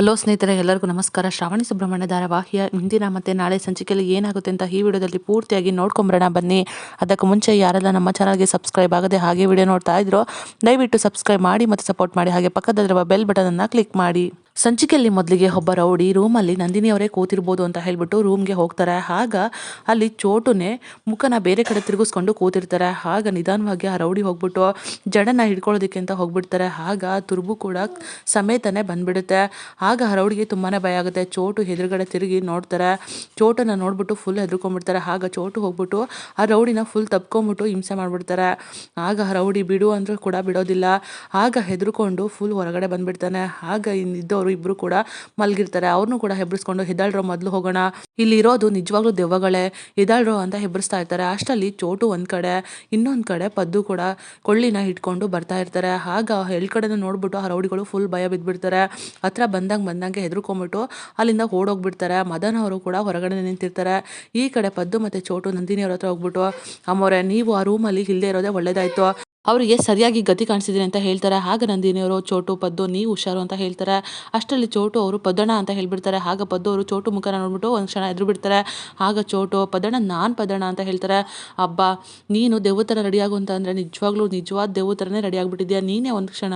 Hello ಸ್ನೇಹಿತರೆ, ಎಲ್ಲರಿಗೂ ನಮಸ್ಕಾರ. ಶ್ರಾವಣಿ ಸುಬ್ರಹ್ಮಣ್ಯ ಧಾರಾವಾಹಿಯ ಇಂದಿನ ಮತ್ತು ನಾಳೆ ಸಂಚಿಕೆಯಲ್ಲಿ ಏನಾಗುತ್ತೆ ಅಂತ ಈ ವಿಡಿಯೋದಲ್ಲಿ ಪೂರ್ತಿಯಾಗಿ ನೋಡ್ಕೊಂಬರೋಣ ಬನ್ನಿ. ಅದಕ್ಕೂ ಮುಂಚೆ ಯಾರೆಲ್ಲ ನಮ್ಮ ಚಾನಲ್ಗೆ ಸಬ್ಸ್ಕ್ರೈಬ್ ಆಗದೆ ಹಾಗೆ ವಿಡಿಯೋ ನೋಡ್ತಾ ಇದ್ರೋ ದಯವಿಟ್ಟು ಸಬ್ಸ್ಕ್ರೈಬ್ ಮಾಡಿ ಮತ್ತು ಸಪೋರ್ಟ್ ಮಾಡಿ. ಹಾಗೆ ಪಕ್ಕದಲ್ಲಿರುವ ಬೆಲ್ ಬಟನನ್ನು ಕ್ಲಿಕ್ ಮಾಡಿ. ಸಂಚಿಕೆಯಲ್ಲಿ ಮೊದಲಿಗೆ ಒಬ್ಬ ರೌಡಿ ರೂಮಲ್ಲಿ ನಂದಿನಿ ಅವರೇ ಕೂತಿರ್ಬೋದು ಅಂತ ಹೇಳ್ಬಿಟ್ಟು ರೂಮ್ಗೆ ಹೋಗ್ತಾರೆ. ಆಗ ಅಲ್ಲಿ ಚೋಟುನೇ ಮುಖನ ಬೇರೆ ಕಡೆ ತಿರುಗಿಸ್ಕೊಂಡು ಕೂತಿರ್ತಾರೆ. ಆಗ ನಿಧಾನವಾಗಿ ಆ ರೌಡಿ ಹೋಗ್ಬಿಟ್ಟು ಜಡನ್ನ ಹಿಡ್ಕೊಳ್ಳೋದಕ್ಕೆ ಅಂತ ಹೋಗ್ಬಿಡ್ತಾರೆ. ಆಗ ತುರ್ಬು ಕೂಡ ಸಮೇತನೇ ಬಂದ್ಬಿಡುತ್ತೆ. ಆಗ ಆ ರೌಡಿಗೆ ತುಂಬಾ ಭಯ ಆಗುತ್ತೆ. ಚೋಟು ಎದುರುಗಡೆ ತಿರುಗಿ ನೋಡ್ತಾರೆ. ಚೋಟನ್ನ ನೋಡ್ಬಿಟ್ಟು ಫುಲ್ ಹೆದರ್ಕೊಂಡ್ಬಿಡ್ತಾರೆ. ಆಗ ಚೋಟು ಹೋಗ್ಬಿಟ್ಟು ಆ ರೌಡಿನ ಫುಲ್ ತಪ್ಕೊಂಬಿಟ್ಟು ಹಿಂಸೆ ಮಾಡಿಬಿಡ್ತಾರೆ. ಆಗ ಆ ರೌಡಿ ಬಿಡು ಅಂದ್ರೂ ಕೂಡ ಬಿಡೋದಿಲ್ಲ. ಆಗ ಹೆದರ್ಕೊಂಡು ಫುಲ್ ಹೊರಗಡೆ ಬಂದ್ಬಿಡ್ತಾನೆ. ಆಗ ಇನ್ನಿದ್ದವರು ಇಬ್ರು ಕೂಡ ಮಲಗಿರ್ತಾರೆ. ಅವ್ರನ್ನೂ ಕೂಡ ಹೆಬ್ಬರಿಸ್ಕೊಂಡು ಎದ್ದಾಳ್ರೋ ಮೊದಲು ಹೋಗೋಣ, ಇಲ್ಲಿ ಇರೋದು ನಿಜವಾಗ್ಲೂ ದೆವ್ವಗಳೇ, ಎದ್ದಾಳ್ರೋ ಅಂತ ಹೆಬ್ಬರಿಸ್ತಾ ಇರ್ತಾರೆ. ಅಷ್ಟರಲ್ಲಿ ಚೋಟು ಒಂದ್ ಕಡೆ, ಇನ್ನೊಂದ್ ಕಡೆ ಪದ್ದು ಕೂಡ ಕೊಳ್ಳಿನ ಇಟ್ಕೊಂಡು ಬರ್ತಾ ಇರ್ತಾರೆ. ಆಗ ಕಡೆನ ನೋಡ್ಬಿಟ್ಟು ಆ ರೌಡಿಗಳು ಫುಲ್ ಭಯ ಬಿದ್ಬಿಡ್ತಾರೆ. ಹತ್ರ ಬಂದಂಗೆ ಹೆದರ್ಕೊಂಡ್ಬಿಟ್ಟು ಅಲ್ಲಿಂದ ಓಡೋಗ್ಬಿಡ್ತಾರೆ. ಮದನ್ ಅವರು ಕೂಡ ಹೊರಗಡೆ ನಿಂತಿರ್ತಾರೆ. ಈ ಕಡೆ ಪದ್ದು ಮತ್ತೆ ಚೋಟು ನಂದಿನಿ ಅವ್ರ ಹತ್ರ ಹೋಗ್ಬಿಟ್ಟು, ಅಮ್ಮೋರೆ ನೀವು ಆ ರೂಮಲ್ಲಿ ಇಲ್ಲದೆ ಇರೋದೇ ಒಳ್ಳೇದಾಯ್ತು, ಅವರಿಗೆ ಸರಿಯಾಗಿ ಗತಿ ಕಾಣಿಸಿದ್ದೀನಿ ಅಂತ ಹೇಳ್ತಾರೆ. ಆಗ ನಂದಿನಿಯವರು ಚೋಟು ಪದ್ದು ನೀವು ಹುಷಾರು ಅಂತ ಹೇಳ್ತಾರೆ. ಅಷ್ಟರಲ್ಲಿ ಚೋಟು ಅವರು ಪದ್ದಣ್ಣ ಅಂತ ಹೇಳ್ಬಿಡ್ತಾರೆ. ಆಗ ಪದ್ದು ಅವರು ಚೋಟು ಮುಖನ ನೋಡ್ಬಿಟ್ಟು ಒಂದು ಕ್ಷಣ ಎದುರು ಬಿಡ್ತಾರೆ. ಆಗ ಚೋಟು ಪದ್ದಣ್ಣ ನಾನು ಪದ್ದಣ್ಣ ಅಂತ ಹೇಳ್ತಾರೆ. ಅಬ್ಬಾ ನೀನು ದೆವ್ವ ಥರ ರೆಡಿಯಾಗು ಅಂತ ಅಂದರೆ ನಿಜವಾಗ್ಲೂ ನಿಜವಾದ ದೆವ್ವ ಥರನೇ ರೆಡಿ ಆಗಿಬಿಟ್ಟಿದ್ಯಾ. ನೀನೇ ಒಂದು ಕ್ಷಣ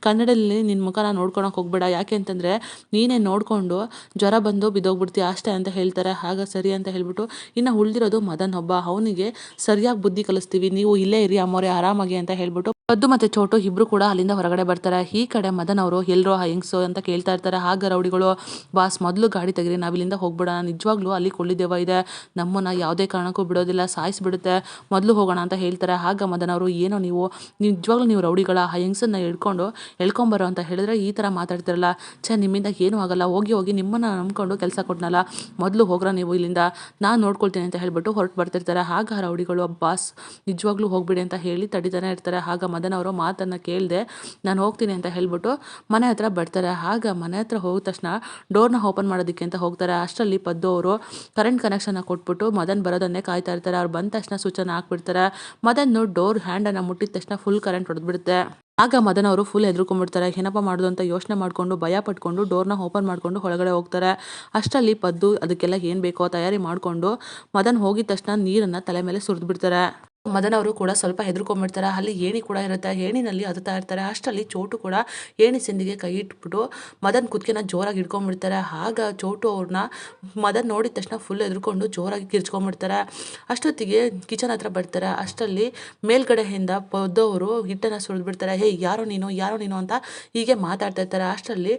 ಕನ್ನಡದಲ್ಲಿ ನಿನ್ನ ಮುಖನ ನೋಡ್ಕೊಳಕ್ಕೆ ಹೋಗ್ಬೇಡ, ಯಾಕೆ ಅಂತಂದರೆ ನೀನೇ ನೋಡಿಕೊಂಡು ಜ್ವರ ಬಂದು ಬಿದ್ದೋಗ್ಬಿಡ್ತೀಯ ಅಷ್ಟೇ ಅಂತ ಹೇಳ್ತಾರೆ. ಆಗ ಸರಿ ಅಂತ ಹೇಳ್ಬಿಟ್ಟು ಇನ್ನು ಉಳಿದಿರೋದು ಮದನ್ ಒಬ್ಬ, ಅವನಿಗೆ ಸರಿಯಾಗಿ ಬುದ್ಧಿ ಕಲಿಸ್ತೀವಿ, ನೀವು ಇಲ್ಲೇ ಇರಿ ಅಮ್ಮೋರೆ ಆರಾಮಾಗಿ ಅಂತ ಹೇಳ್ಬಿಟ್ಟು ಪದ್ದು ಮತ್ತೆ ಚೋಟು ಇಬ್ರು ಕೂಡ ಅಲ್ಲಿಂದ ಹೊರಗಡೆ ಬರ್ತಾರೆ. ಈ ಕಡೆ ಮದನ್ ಅವರು ಎಲ್ಲರೋ ಹೆಂಗ್ಸು ಅಂತ ಕೇಳ್ತಾ ಇರ್ತಾರೆ. ಆಗ ರೌಡಿಗಳು, ಬಾಸ್ ಮೊದಲು ಗಾಡಿ ತೆಗೀರಿ, ನಾವಿಲ್ಲಿಂದ ಹೋಗ್ಬಿಡೋಣ, ನಿಜವಾಗ್ಲೂ ಅಲ್ಲಿ ಕೊಳ್ಳಿದೆವ್ವ ಇದೆ, ನಮ್ಮನ್ನ ಯಾವುದೇ ಕಾರಣಕ್ಕೂ ಬಿಡೋದಿಲ್ಲ, ಸಾಯಿಸ್ಬಿಡುತ್ತೆ, ಮೊದಲು ಹೋಗೋಣ ಅಂತ ಹೇಳ್ತಾರೆ. ಆಗ ಮದನ್ ಅವರು, ಏನೋ ನೀವು ನಿಜವಾಗ್ಲೂ ನೀವು ರೌಡಿಗಳ ಆ ಹೆಂಗ್ಸನ್ನ ಎಳ್ಕೊಂಬರೋ ಅಂತ ಹೇಳಿದ್ರೆ ಈ ಥರ ಮಾತಾಡ್ತಿರಲ್ಲ, ನಿಮ್ಮಿಂದ ಏನೂ ಆಗಲ್ಲ, ಹೋಗಿ ನಿಮ್ಮನ್ನ ನಂಬ್ಕೊಂಡು ಕೆಲಸ ಕೊಟ್ನಲ್ಲ, ಮೊದಲು ಹೋಗ್ರ ನೀವು ಇಲ್ಲಿಂದ, ನಾನು ನೋಡ್ಕೊಳ್ತೀನಿ ಅಂತ ಹೇಳ್ಬಿಟ್ಟು ಹೊರಟು ಬರ್ತಿರ್ತಾರೆ. ಆಗ ರೌಡಿಗಳು, ಬಾಸ್ ನಿಜವಾಗ್ಲೂ ಹೋಗ್ಬಿಡಿ ಅಂತ ಹೇಳಿ ತಡಿತಾನೆ ಇರ್ತಾರೆ. ಆಗ ಮದನ್ ಅವರು ಮಾತನ್ನು ಕೇಳದೆ ನಾನು ಹೋಗ್ತೀನಿ ಅಂತ ಹೇಳ್ಬಿಟ್ಟು ಮನೆ ಹತ್ರ ಬರ್ತಾರೆ. ಆಗ ಮನೆ ಹತ್ರ ಹೋಗಿದ ತಕ್ಷಣ ಡೋರ್ನ ಓಪನ್ ಮಾಡೋದಕ್ಕೆ ಅಂತ ಹೋಗ್ತಾರೆ. ಅಷ್ಟರಲ್ಲಿ ಪದ್ದು ಅವರು ಕರೆಂಟ್ ಕನೆಕ್ಷನ್ ಕೊಟ್ಬಿಟ್ಟು ಮದನ್ ಬರೋದನ್ನೇ ಕಾಯ್ತಾ ಇರ್ತಾರೆ. ಅವ್ರು ಬಂದ ತಕ್ಷಣ ಸ್ವಿಚನ್ನು ಹಾಕ್ಬಿಡ್ತಾರೆ. ಮದನ್ ಡೋರ್ ಹ್ಯಾಂಡನ್ನು ಮುಟ್ಟಿದ ತಕ್ಷಣ ಫುಲ್ ಕರೆಂಟ್ ಹೊಡೆದ್ಬಿಡುತ್ತೆ. ಆಗ ಮದನ್ ಅವರು ಫುಲ್ ಹೆದರ್ಕೊಂಡ್ಬಿಡ್ತಾರೆ. ಏನಪ್ಪ ಮಾಡೋದು ಅಂತ ಯೋಚನೆ ಮಾಡಿಕೊಂಡು ಭಯ ಪಟ್ಕೊಂಡು ಡೋರ್ನ ಓಪನ್ ಮಾಡಿಕೊಂಡು ಒಳಗಡೆ ಹೋಗ್ತಾರೆ. ಅಷ್ಟರಲ್ಲಿ ಪದ್ದು ಅದಕ್ಕೆಲ್ಲ ಏನು ಬೇಕೋ ತಯಾರಿ ಮಾಡಿಕೊಂಡು ಮದನ್ ಹೋಗಿದ ತಕ್ಷಣ ನೀರನ್ನು ತಲೆ ಮೇಲೆ ಸುರಿದು ಬಿಡ್ತಾರೆ. ಮದನ್ ಅವರು ಕೂಡ ಸ್ವಲ್ಪ ಹೆದರ್ಕೊಂಡ್ಬಿಡ್ತಾರೆ. ಅಲ್ಲಿ ಏಣಿ ಕೂಡ ಇರುತ್ತೆ, ಏಣಿನಲ್ಲಿ ಹತ್ತಾ ಇರ್ತಾರೆ. ಅಷ್ಟರಲ್ಲಿ ಚೋಟು ಕೂಡ ಏಣಿ ಸಂದಿಗೆ ಕೈ ಇಟ್ಬಿಟ್ಟು ಮದನ್ ಕುತ್ತಿಗೆನ ಜೋರಾಗಿ ಹಿಡ್ಕೊಂಡ್ಬಿಡ್ತಾರೆ. ಆಗ ಚೋಟು ಅವ್ರನ್ನ ಮದನ್ ನೋಡಿದ ತಕ್ಷಣ ಫುಲ್ ಹೆದರ್ಕೊಂಡು ಜೋರಾಗಿ ಕಿರ್ಚ್ಕೊಂಡ್ಬಿಡ್ತಾರೆ. ಅಷ್ಟೊತ್ತಿಗೆ ಕಿಚನ್ ಹತ್ರ ಬರ್ತಾರೆ. ಅಷ್ಟರಲ್ಲಿ ಮೇಲ್ಗಡೆಯಿಂದ ಪದ್ದವರು ಹಿಟ್ಟನ್ನು ಸುರಿದ್ಬಿಡ್ತಾರೆ. ಹೇ ಯಾರೋ ನೀನು ಅಂತ ಹೀಗೆ ಮಾತಾಡ್ತಾ ಇರ್ತಾರೆ. ಅಷ್ಟರಲ್ಲಿ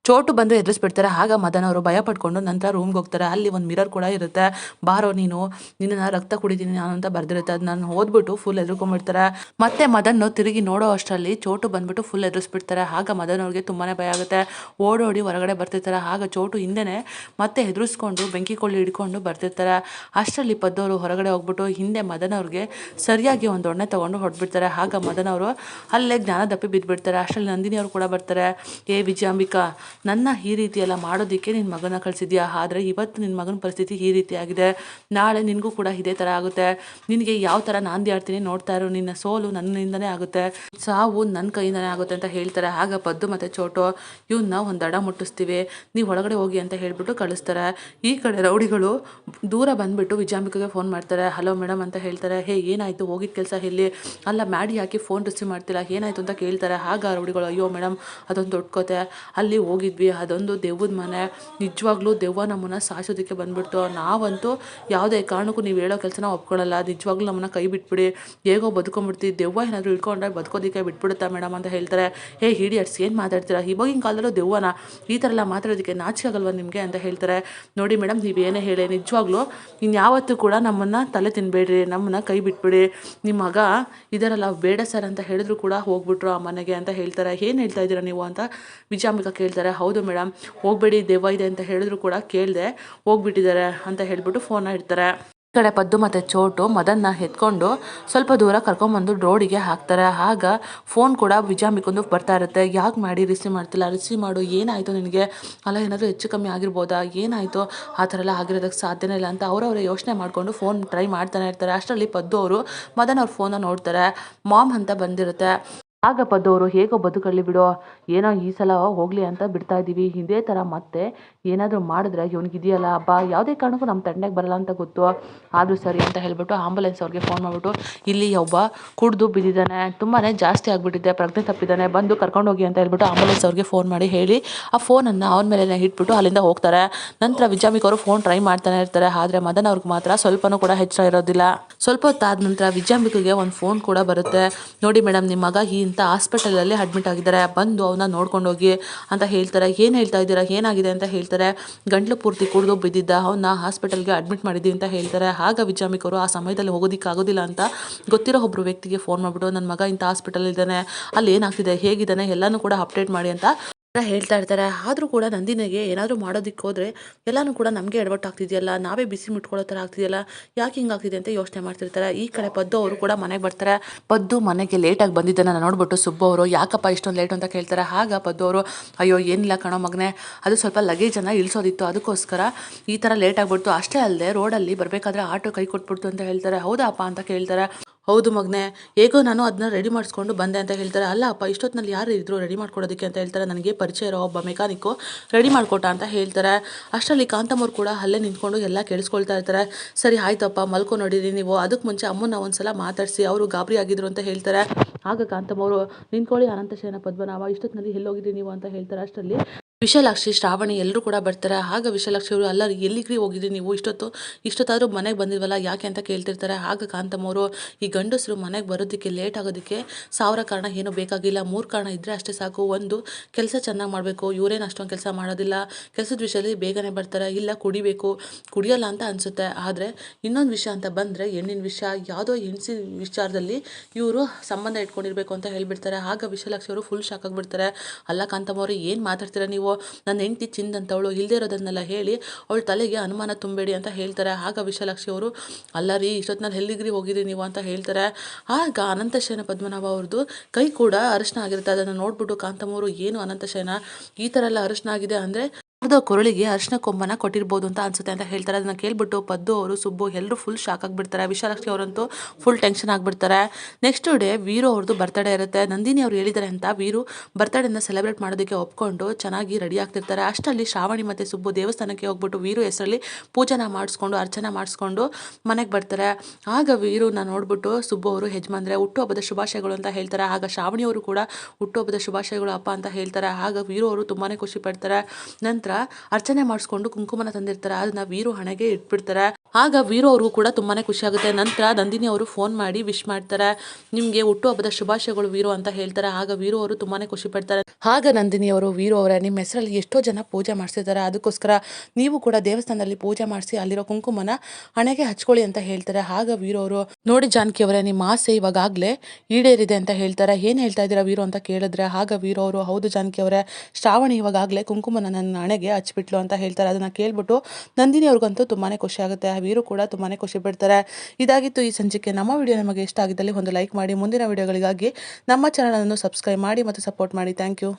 ಚೋಟು ಬಂದು ಎದುರಿಸ್ಬಿಡ್ತಾರೆ. ಆಗ ಮದನ್ ಅವರು ಭಯ ಪಡ್ಕೊಂಡು ನಂತರ ರೂಮ್ಗೆ ಹೋಗ್ತಾರೆ. ಅಲ್ಲಿ ಒಂದು ಮಿರರ್ ಕೂಡ ಇರುತ್ತೆ. ಬಾರೋ ನಿನ್ನ ರಕ್ತ ಕುಡಿತೀನಿ ನಾನು ಅಂತ ಬರ್ದಿರುತ್ತೆ. ಅದು ನಾನು ಓದ್ಬಿಟ್ಟು ಫುಲ್ ಎದುರ್ಕೊಂಡ್ಬಿಡ್ತಾರೆ. ಮತ್ತೆ ಮದನ್ ತಿರುಗಿ ನೋಡೋ ಅಷ್ಟರಲ್ಲಿ ಚೋಟು ಬಂದ್ಬಿಟ್ಟು ಫುಲ್ ಎದುರಿಸ್ಬಿಡ್ತಾರೆ. ಆಗ ಮದನ್ ಅವ್ರಿಗೆ ತುಂಬಾ ಭಯ ಆಗುತ್ತೆ. ಓಡೋಡಿ ಹೊರಗಡೆ ಬರ್ತಿರ್ತಾರೆ. ಆಗ ಚೋಟು ಹಿಂದೆನೆ ಮತ್ತೆ ಎದುರಿಸ್ಕೊಂಡು ಬೆಂಕಿ ಕೊಳ್ಳಿ ಹಿಡ್ಕೊಂಡು ಬರ್ತಿರ್ತಾರೆ. ಅಷ್ಟರಲ್ಲಿ ಪದ್ದವರು ಹೊರಗಡೆ ಹೋಗ್ಬಿಟ್ಟು ಹಿಂದೆ ಮದನ್ ಅವ್ರಿಗೆ ಸರಿಯಾಗಿ ಒಂದು ದೊಣ್ಣೆ ತಗೊಂಡು ಹೊಡ್ಬಿಡ್ತಾರೆ. ಆಗ ಮದನ್ ಅವರು ಅಲ್ಲೇ ಜ್ಞಾನ ದಪ್ಪಿ ಬಿದ್ದುಬಿಡ್ತಾರೆ. ಅಷ್ಟರಲ್ಲಿ ನಂದಿನಿ ಅವರು ಕೂಡ ಬರ್ತಾರೆ. ಏ ವಿಜಯಾಂಬಿಕಾ, ನನ್ನ ಈ ರೀತಿ ಎಲ್ಲ ಮಾಡೋದಕ್ಕೆ ನಿನ್ನ ಮಗನ ಕಳಿಸಿದ್ಯಾ, ಆದರೆ ಇವತ್ತು ನಿನ್ನ ಮಗನ ಪರಿಸ್ಥಿತಿ ಈ ರೀತಿ ಆಗಿದೆ, ನಾಳೆ ನಿನಗೂ ಕೂಡ ಇದೇ ಥರ ಆಗುತ್ತೆ, ನಿನಗೆ ಯಾವ ಥರ ನಾಂದಿ ಆಡ್ತೀನಿ ನೋಡ್ತಾ ಇರೋ, ನಿನ್ನ ಸೋಲು ನನ್ನಿಂದನೇ ಆಗುತ್ತೆ, ಸಾವು ನನ್ನ ಕೈಯಿಂದನೇ ಆಗುತ್ತೆ ಅಂತ ಹೇಳ್ತಾರೆ. ಆಗ ಪದ್ದು ಮತ್ತು ಚೋಟು ಇವನ್ನ ಒಂದು ದಡ ಮುಟ್ಟಿಸ್ತೀವಿ, ನೀವು ಒಳಗಡೆ ಹೋಗಿ ಅಂತ ಹೇಳ್ಬಿಟ್ಟು ಕಳಿಸ್ತಾರೆ. ಈ ಕಡೆ ರೌಡಿಗಳು ದೂರ ಬಂದುಬಿಟ್ಟು ವಿಜಯಾಂಬಿಕೆಗೆ ಫೋನ್ ಮಾಡ್ತಾರೆ. ಹಲೋ ಮೇಡಮ್ ಅಂತ ಹೇಳ್ತಾರೆ. ಹೇ ಏನಾಯಿತು, ಹೋಗಿದ್ದ ಕೆಲಸ ಎಲ್ಲಿ, ಅಲ್ಲ ಮ್ಯಾಡಿ ಹಾಕಿ ಫೋನ್ ರಿಸೀವ್ ಮಾಡ್ತಿಲ್ಲ, ಏನಾಯಿತು ಅಂತ ಕೇಳ್ತಾರೆ. ಆಗ ರೌಡಿಗಳು, ಅಯ್ಯೋ ಮೇಡಮ್ ಅದೊಂದು ದೊಡ್ಡ ಕತೆ, ಅಲ್ಲಿ ಹೋಗಿದ್ವಿ, ಅದೊಂದು ದೆವ್ವದ ಮನೆ, ನಿಜವಾಗ್ಲೂ ದೆವ್ವ ನಮ್ಮನ್ನ ಸಾಯಿಸೋದಕ್ಕೆ ಬಂದ್ಬಿಡ್ತು, ನಾವಂತೂ ಯಾವುದೇ ಕಾರಣಕ್ಕೂ ನೀವು ಹೇಳೋ ಕೆಲಸನ ಒಪ್ಕೊಳ್ಳಲ್ಲ, ನಿಜವಾಗ್ಲೂ ನಮ್ಮನ್ನ ಕೈ ಬಿಟ್ಬಿಡಿ, ಹೇಗೋ ಬದುಕೊಂಡ್ಬಿಡ್ತೀವಿ, ದೆವ್ವ ಏನಾದರೂ ಇಟ್ಕೊಂಡ್ರೆ ಬದುಕೋದಕ್ಕೆ ಬಿಟ್ಬಿಡುತ್ತಾ ಮೇಡಮ್ ಅಂತ ಹೇಳ್ತಾರೆ. ಹೇ ಹಿಡಿಯಟ್ಸ್ ಏನು ಮಾತಾಡ್ತೀರಾ, ಇವಾಗಿನ ಕಾಲದಲ್ಲೂ ದೆವ್ವನ ಈ ಥರ ಎಲ್ಲ ಮಾತಾಡೋದಕ್ಕೆ ನಾಚಿಕೆ ಆಗಲ್ವ ನಿಮಗೆ ಅಂತ ಹೇಳ್ತಾರೆ. ನೋಡಿ ಮೇಡಮ್ ನೀವೇನೇ ಹೇಳಿ, ನಿಜವಾಗ್ಲೂ ಇನ್ಯಾವತ್ತೂ ಕೂಡ ನಮ್ಮನ್ನು ತಲೆ ತಿನ್ಬೇಡ್ರಿ, ನಮ್ಮನ್ನ ಕೈ ಬಿಟ್ಬಿಡಿ, ನಿಮ್ಮ ಮಗ ಇದರಲ್ಲ ಬೇಡ ಸರ್ ಅಂತ ಹೇಳಿದ್ರು ಕೂಡ ಹೋಗ್ಬಿಟ್ರು ಆ ಮನೆಗೆ ಅಂತ ಹೇಳ್ತಾರೆ. ಏನು ಹೇಳ್ತಾ ಇದ್ದೀರಾ ನೀವು ಅಂತ ವಿಜಯಾಂಬಿಕಾ ಕೇಳ್ತಾರೆ. ಹೌದು ಮೇಡಮ್, ಹೋಗಬೇಡಿ ದೆವ್ವ ಇದೆ ಅಂತ ಹೇಳಿದ್ರು ಕೂಡ ಕೇಳದೆ ಹೋಗ್ಬಿಟ್ಟಿದ್ದಾರೆ ಅಂತ ಹೇಳ್ಬಿಟ್ಟು ಫೋನ ಇಡ್ತಾರೆ. ಈ ಕಡೆ ಪದ್ದು ಮತ್ತು ಚೋಟು ಮದನ್ನ ಎತ್ಕೊಂಡು ಸ್ವಲ್ಪ ದೂರ ಕರ್ಕೊಂಬಂದು ರೋಡಿಗೆ ಹಾಕ್ತಾರೆ. ಆಗ ಫೋನ್ ಕೂಡ ವಿಜಯಾಂಬಿಕೊಂದು ಬರ್ತಾ ಇರುತ್ತೆ. ಯಾಕೆ ಮಾಡಿ ರಿಸೀವ್ ಮಾಡ್ತಿಲ್ಲ, ರಿಸೀವ್ ಮಾಡು, ಏನಾಯಿತು ನಿನಗೆ, ಅಲ್ಲ ಏನಾದರೂ ಹೆಚ್ಚು ಕಮ್ಮಿ ಆಗಿರ್ಬೋದಾ, ಏನಾಯಿತು, ಆ ಥರ ಎಲ್ಲ ಆಗಿರೋದಕ್ಕೆ ಸಾಧ್ಯನೇ ಇಲ್ಲ ಅಂತ ಅವರವರೇ ಯೋಚನೆ ಮಾಡಿಕೊಂಡು ಫೋನ್ ಟ್ರೈ ಮಾಡ್ತಾನೆ ಇರ್ತಾರೆ. ಅಷ್ಟರಲ್ಲಿ ಪದ್ದು ಅವರು ಮದನ್ ಅವ್ರ ಫೋನ ನೋಡ್ತಾರೆ. ಮಾಮ್ ಅಂತ ಬಂದಿರುತ್ತೆ. ಆಗ ಪದ್ದವರು ಹೇಗೋ ಬದುಕಳ್ಳಿ ಬಿಡು, ಏನೋ ಈ ಸಲ ಹೋಗಲಿ ಅಂತ ಬಿಡ್ತಾ ಇದ್ದೀವಿ. ಇದೇ ಥರ ಮತ್ತೆ ಏನಾದರೂ ಮಾಡಿದ್ರೆ ಇದೆಯಲ್ಲ ಹಬ್ಬ ಯಾವುದೇ ಕಾರಣಕ್ಕೂ ನಮ್ಮ ತಂಡಕ್ಕೆ ಬರಲ್ಲ ಅಂತ ಗೊತ್ತು. ಆದರೂ ಸರಿ ಅಂತ ಹೇಳಿಬಿಟ್ಟು ಆಂಬುಲೆನ್ಸ್ ಅವ್ರಿಗೆ ಫೋನ್ ಮಾಡಿಬಿಟ್ಟು ಇಲ್ಲಿ ಒಬ್ಬ ಕುಡಿದು ಬಿದ್ದಿದ್ದಾನೆ, ತುಂಬಾ ಜಾಸ್ತಿ ಆಗಿಬಿಟ್ಟಿದೆ, ಪ್ರಜ್ಞೆ ತಪ್ಪಿದ್ದಾನೆ, ಬಂದು ಕರ್ಕೊಂಡೋಗಿ ಅಂತ ಹೇಳ್ಬಿಟ್ಟು ಆಂಬುಲೆನ್ಸ್ ಅವ್ರಿಗೆ ಫೋನ್ ಮಾಡಿ ಹೇಳಿ ಆ ಫೋನನ್ನು ಅವನ ಮೇಲೆ ಇಟ್ಬಿಟ್ಟು ಅಲ್ಲಿಂದ ಹೋಗ್ತಾರೆ. ನಂತರ ವಿಜಾಮಿಕ್ ಅವರು ಫೋನ್ ಟ್ರೈ ಮಾಡ್ತಾನೆ ಇರ್ತಾರೆ. ಆದರೆ ಮದನ್ ಅವ್ರಿಗೆ ಮಾತ್ರ ಸ್ವಲ್ಪನೂ ಕೂಡ ಎಚ್ಚರ ಇರೋದಿಲ್ಲ. ಸ್ವಲ್ಪ ಹೊತ್ತಾದ ನಂತರ ವಿಜಾಂಬಿಕೆಗೆ ಒಂದು ಫೋನ್ ಕೂಡ ಬರುತ್ತೆ. ನೋಡಿ ಮೇಡಮ್, ನಿಮ್ಮ ಮಗ ಇಂಥ ಹಾಸ್ಪಿಟಲಲ್ಲಿ ಅಡ್ಮಿಟ್ ಆಗಿದ್ದಾರೆ, ಬಂದು ಅವನ್ನ ನೋಡ್ಕೊಂಡು ಹೋಗಿ ಅಂತ ಹೇಳ್ತಾರೆ. ಏನು ಹೇಳ್ತಾ ಇದ್ದೀರಾ, ಏನಾಗಿದೆ ಅಂತ ಹೇಳ್ತಾರೆ. ಗಂಟ್ಲು ಪೂರ್ತಿ ಕುಡಿದು ಬಿದ್ದಿದ್ದ ಅವನ್ನ ಹಾಸ್ಪಿಟಲ್ಗೆ ಅಡ್ಮಿಟ್ ಮಾಡಿದ್ದೀವಿ ಅಂತ ಹೇಳ್ತಾರೆ. ಆಗ ವಿಜಾಮಿಕ್ ಅವರು ಆ ಸಮಯದಲ್ಲಿ ಹೋಗೋದಿಕ್ಕಾಗೋದಿಲ್ಲ ಅಂತ ಗೊತ್ತಿರೋ ಒಬ್ಬರು ವ್ಯಕ್ತಿಗೆ ಫೋನ್ ಮಾಡಿಬಿಟ್ಟು ನನ್ನ ಮಗ ಇಂಥ ಹಾಸ್ಪಿಟಲ್ ಇದ್ದಾನೆ, ಅಲ್ಲಿ ಏನಾಗ್ತಿದೆ, ಹೇಗಿದ್ದಾನೆ ಎಲ್ಲನೂ ಕೂಡ ಅಪ್ಡೇಟ್ ಮಾಡಿ ಅಂತ ಹೇಳ್ತಾ ಇರ್ತಾರೆ. ಆದರೂ ಕೂಡ ನಂದಿನಿಗೆ ಏನಾದರೂ ಮಾಡೋದಕ್ಕೆ ಹೋದರೆ ಎಲ್ಲನೂ ಕೂಡ ನಮಗೆ ಎಡವಟ್ಟಾಗ್ತಿದೆಯಲ್ಲ, ನಾವೇ ಬಿಸಿ ಮುಟ್ಕೊಳ್ಳೋ ಥರ ಆಗ್ತಿದೆಯಲ್ಲ, ಯಾಕೆ ಹಿಂಗಾಗ್ತಿದೆ ಅಂತ ಯೋಚನೆ ಮಾಡ್ತಿರ್ತಾರೆ. ಈ ಕಡೆ ಪದ್ದು ಅವರು ಕೂಡ ಮನೆಗೆ ಬರ್ತಾರೆ. ಪದ್ದು ಮನೆಗೆ ಲೇಟಾಗಿ ಬಂದಿದ್ದನ್ನು ನೋಡ್ಬಿಟ್ಟು ಸುಬ್ಬು ಅವರು ಯಾಕಪ್ಪ ಇಷ್ಟೊಂದು ಲೇಟ್ ಅಂತ ಕೇಳ್ತಾರೆ. ಆಗ ಪದ್ದು ಅವರು ಅಯ್ಯೋ ಏನಿಲ್ಲ ಕಣೋ ಮಗನೇ, ಅದು ಸ್ವಲ್ಪ ಲಗೇಜನ್ನು ಇಳಿಸೋದಿತ್ತು, ಅದಕ್ಕೋಸ್ಕರ ಈ ಥರ ಲೇಟ್ ಆಗಿಬಿಡ್ತು. ಅಷ್ಟೇ ಅಲ್ಲದೆ ರೋಡಲ್ಲಿ ಬರಬೇಕಾದ್ರೆ ಆಟೋ ಕೈ ಕೊಟ್ಬಿಡ್ತು ಅಂತ ಹೇಳ್ತಾರೆ. ಹೌದಾ ಅಪ್ಪ ಅಂತ ಕೇಳ್ತಾರೆ. ಹೌದು ಮಗನೇ, ಹೇಗೋ ನಾನು ಅದನ್ನ ರೆಡಿ ಮಾಡಿಸ್ಕೊಂಡು ಬಂದೆ ಅಂತ ಹೇಳ್ತಾರೆ. ಅಲ್ಲ ಅಪ್ಪ, ಇಷ್ಟೊತ್ತಿನಲ್ಲಿ ಯಾರು ಇದ್ರು ರೆಡಿ ಮಾಡ್ಕೊಡೋದಕ್ಕೆ ಅಂತ ಹೇಳ್ತಾರೆ. ನನಗೆ ಪರಿಚಯ ಇರೋ ಒಬ್ಬ ಮೆಕ್ಯಾನಿಕ್ಕು ರೆಡಿ ಮಾಡಿಕೊಟ್ಟ ಅಂತ ಹೇಳ್ತಾರೆ. ಅಷ್ಟರಲ್ಲಿ ಕಾಂತಮ್ಮವ್ರು ಕೂಡ ಅಲ್ಲೇ ನಿಂತ್ಕೊಂಡು ಎಲ್ಲ ಕೇಳಿಸ್ಕೊಳ್ತಾ ಇರ್ತಾರೆ. ಸರಿ ಆಯ್ತಪ್ಪ, ಮಲ್ಕೊ ನೋಡಿರಿ ನೀವು, ಅದಕ್ಕೆ ಮುಂಚೆ ಅಮ್ಮನ ಒಂದ್ಸಲ ಮಾತಾಡಿಸಿ, ಅವರು ಗಾಬರಿ ಆಗಿದ್ರು ಅಂತ ಹೇಳ್ತಾರೆ. ಆಗ ಕಾಂತಮ್ಮವರು ನಿಂತ್ಕೊಳ್ಳಿ ಅನಂತಶಯನ ಪದ್ಮನಾಭ, ಇಷ್ಟೊತ್ತಿನಲ್ಲಿ ಎಲ್ಲೋಗಿದ್ರಿ ನೀವು ಅಂತ ಹೇಳ್ತಾರೆ. ಅಷ್ಟರಲ್ಲಿ ವಿಶಾಲಾಕ್ಷಿ, ಶ್ರಾವಣಿ ಎಲ್ಲರೂ ಕೂಡ ಬರ್ತಾರೆ. ಆಗ ವಿಶಾಲಾಕ್ಷಿ ಅವರು ಅಲ್ಲ ಎಲ್ಲಿಗ್ರಿ ಹೋಗಿದ್ರಿ ನೀವು, ಇಷ್ಟೊತ್ತಾದರೂ ಮನೆಗೆ ಬಂದಿಲ್ವಲ್ಲ ಯಾಕೆ ಅಂತ ಕೇಳ್ತಿರ್ತಾರೆ. ಆಗ ಕಾಂತಮ್ಮವರು ಈ ಗಂಡಸರು ಮನೆಗೆ ಬರೋದಕ್ಕೆ ಲೇಟ್ ಆಗೋದಕ್ಕೆ 1000 ಕಾರಣ ಏನೂ ಬೇಕಾಗಿಲ್ಲ, 3 ಕಾರಣ ಇದ್ದರೆ ಅಷ್ಟೇ ಸಾಕು. ಒಂದು, ಕೆಲಸ ಚೆನ್ನಾಗಿ ಮಾಡಬೇಕು, ಇವರೇನು ಅಷ್ಟೊಂದು ಕೆಲಸ ಮಾಡೋದಿಲ್ಲ, ಕೆಲಸದ ವಿಷಯದಲ್ಲಿ ಬೇಗನೆ ಬರ್ತಾರೆ, ಇಲ್ಲ ಕುಡಿಯೋಲ್ಲ ಅಂತ ಅನಿಸುತ್ತೆ. ಆದರೆ ಇನ್ನೊಂದು ವಿಷಯ ಅಂತ ಬಂದರೆ ಹೆಣ್ಣಿನ ವಿಷಯ, ಯಾವುದೋ ಹೆಣ್ಸಿ ವಿಚಾರದಲ್ಲಿ ಇವರು ಸಂಬಂಧ ಇಟ್ಕೊಂಡಿರ್ಬೇಕು ಅಂತ ಹೇಳ್ಬಿಡ್ತಾರೆ. ಆಗ ವಿಶಾಲಾಕ್ಷಿ ಅವರು ಫುಲ್ ಶಾಕ್ ಆಗಿಬಿಡ್ತಾರೆ. ಅಲ್ಲ ಕಾಂತಮ್ಮವರು, ಏನು ಮಾತಾಡ್ತೀರಾ ನೀವು, ನನ್ನ ಹೆಂಡತಿ ಚಿಂದಂತವಳು, ಇಲ್ಲದೇ ಇರೋದನ್ನೆಲ್ಲ ಹೇಳಿ ಅವಳ ತಲೆಗೆ ಅನುಮಾನ ತುಂಬಬೇಡಿ ಅಂತ ಹೇಳ್ತಾರೆ. ಆಗ ವಿಶಾಲಾಕ್ಷಿ ಅವರು ಅಲ್ಲ ರೀ, ಇಷ್ಟೊತ್ತಿನಲ್ಲಿ ಎಲ್ಲಿಗ್ರಿ ಹೋಗಿದ್ರಿ ನೀವು ಅಂತ ಹೇಳ್ತಾರೆ. ಆಗ ಅನಂತಶಯನ ಪದ್ಮನಾಭ ಅವ್ರದ್ದು ಕೈ ಕೂಡ ಅರಿಶಿನ ಆಗಿರುತ್ತೆ. ಅದನ್ನು ನೋಡ್ಬಿಟ್ಟು ಕಾಂತಮ್ಮವರು ಏನು ಅನಂತಶಯನ ಈ ಥರ ಎಲ್ಲ ಅರಿಶಿನ ಆಗಿದೆ ಅಂದರೆ ಅದು ಕೊರಳಿಗೆ ಅರಿಶಿನ ಕೊಂಬನ ಕೊಟ್ಟಿರ್ಬೋದು ಅಂತ ಅನ್ಸುತ್ತೆ ಅಂತ ಹೇಳ್ತಾರೆ. ಅದನ್ನ ಕೇಳ್ಬಿಟ್ಟು ಪದ್ದು ಅವರು, ಸುಬ್ಬು ಎಲ್ಲರೂ ಫುಲ್ ಶಾಕ್ ಆಗಿಬಿಡ್ತಾರೆ. ವಿಶಾಲಾಕ್ಷಿ ಅವರಂತೂ ಫುಲ್ ಟೆನ್ಷನ್ ಆಗಿಬಿಡ್ತಾರೆ. ನೆಕ್ಸ್ಟ್ ಡೇ ವೀರು ಅವ್ರದ್ದು ಬರ್ತಡೇ ಇರುತ್ತೆ. ನಂದಿನಿ ಅವ್ರು ಹೇಳಿದ್ದಾರೆ ಅಂತ ವೀರು ಬರ್ತಡೇನ ಸೆಲೆಬ್ರೇಟ್ ಮಾಡೋದಕ್ಕೆ ಒಪ್ಕೊಂಡು ಚೆನ್ನಾಗಿ ರೆಡಿ ಆಗ್ತಿರ್ತಾರೆ. ಅಷ್ಟರಲ್ಲಿ ಶ್ರಾವಣಿ ಮತ್ತು ಸುಬ್ಬು ದೇವಸ್ಥಾನಕ್ಕೆ ಹೋಗ್ಬಿಟ್ಟು ವೀರು ಹೆಸರಲ್ಲಿ ಪೂಜೆನ ಮಾಡಿಸ್ಕೊಂಡು ಅರ್ಚನೆ ಮಾಡಿಸ್ಕೊಂಡು ಮನೆಗೆ ಬರ್ತಾರೆ. ಆಗ ವೀರುನ ನೋಡ್ಬಿಟ್ಟು ಸುಬ್ಬು ಅವರು ಯಜಮಾನ್ರೆ ಹುಟ್ಟುಹಬ್ಬದ ಶುಭಾಶಯಗಳು ಅಂತ ಹೇಳ್ತಾರೆ. ಆಗ ಶ್ರಾವಣಿಯವರು ಕೂಡ ಹುಟ್ಟುಹಬ್ಬದ ಶುಭಾಶಯಗಳು ಅಪ್ಪ ಅಂತ ಹೇಳ್ತಾರೆ. ಆಗ ವೀರು ಅವರು ತುಂಬಾ ಖುಷಿ ಪಡ್ತಾರೆ. ನಂತರ ಅರ್ಚನೆ ಮಾಡಿಸ್ಕೊಂಡು ಕುಂಕುಮನ ತಂದಿರ್ತಾರೆ, ಅದನ್ನ ವೀರು ಹಣೆಗೆ ಇಟ್ಬಿಡ್ತಾರೆ. ಆಗ ವೀರು ಅವ್ರಿಗೂ ಕೂಡ ತುಂಬಾನೇ ಖುಷಿ ಆಗುತ್ತೆ. ನಂತರ ನಂದಿನಿ ಅವರು ಫೋನ್ ಮಾಡಿ ವಿಶ್ ಮಾಡ್ತಾರೆ, ನಿಮಗೆ ಹುಟ್ಟುಹಬ್ಬದ ಶುಭಾಶಯಗಳು ವೀರು ಅಂತ ಹೇಳ್ತಾರೆ. ಆಗ ವೀರು ಅವರು ತುಂಬಾನೇ ಖುಷಿ ಪಡ್ತಾರೆ. ಆಗ ನಂದಿನಿ ಅವರು, ವೀರು ಅವರೇ, ನಿಮ್ಮ ಹೆಸರಲ್ಲಿ ಎಷ್ಟೋ ಜನ ಪೂಜೆ ಮಾಡಿಸಿದ್ದಾರೆ, ಅದಕ್ಕೋಸ್ಕರ ನೀವು ಕೂಡ ದೇವಸ್ಥಾನದಲ್ಲಿ ಪೂಜೆ ಮಾಡಿಸಿ ಅಲ್ಲಿರೋ ಕುಂಕುಮನ ಹಣೆಗೆ ಹಚ್ಕೊಳ್ಳಿ ಅಂತ ಹೇಳ್ತಾರೆ. ಆಗ ವೀರು ಅವರು, ನೋಡಿ ಜಾನಕಿ ಅವರೇ, ನಿಮ್ಮ ಆಸೆ ಇವಾಗಲೇ ಈಡೇರಿದೆ ಅಂತ ಹೇಳ್ತಾರೆ. ಏನು ಹೇಳ್ತಾ ಇದ್ದೀರಾ ವೀರು ಅಂತ ಕೇಳಿದ್ರೆ, ಆಗ ವೀರು ಅವರು, ಹೌದು ಜಾನಕಿ ಅವರೇ, ಶ್ರಾವಣಿ ಇವಾಗಲೇ ಕುಂಕುಮನ ನನ್ನ ಹಣೆಗೆ ಹಚ್ಬಿಟ್ಲು ಅಂತ ಹೇಳ್ತಾರೆ. ಅದನ್ನ ಕೇಳ್ಬಿಟ್ಟು ನಂದಿನಿ ಅವ್ರಿಗಂತೂ ತುಂಬಾನೇ ಖುಷಿ ಆಗುತ್ತೆ. ವೀರು ಕೂಡ ತುಂಬಾನೇ ಖುಷಿ ಪಡ್ತಾರೆ. ಇದಾಗಿತ್ತು ಈ ಸಂಚಿಕೆ. ನಮ್ಮ ವಿಡಿಯೋ ನಿಮಗೆ ಇಷ್ಟ ಆಗಿದ್ದಲ್ಲಿ ಒಂದು ಲೈಕ್ ಮಾಡಿ, ಮುಂದಿನ ವಿಡಿಯೋಗಳಿಗಾಗಿ ನಮ್ಮ ಚಾನಲ್ ಅನ್ನು ಸಬ್ಸ್ಕ್ರೈಬ್ ಮಾಡಿ ಮತ್ತು ಸಪೋರ್ಟ್ ಮಾಡಿ. Thank you.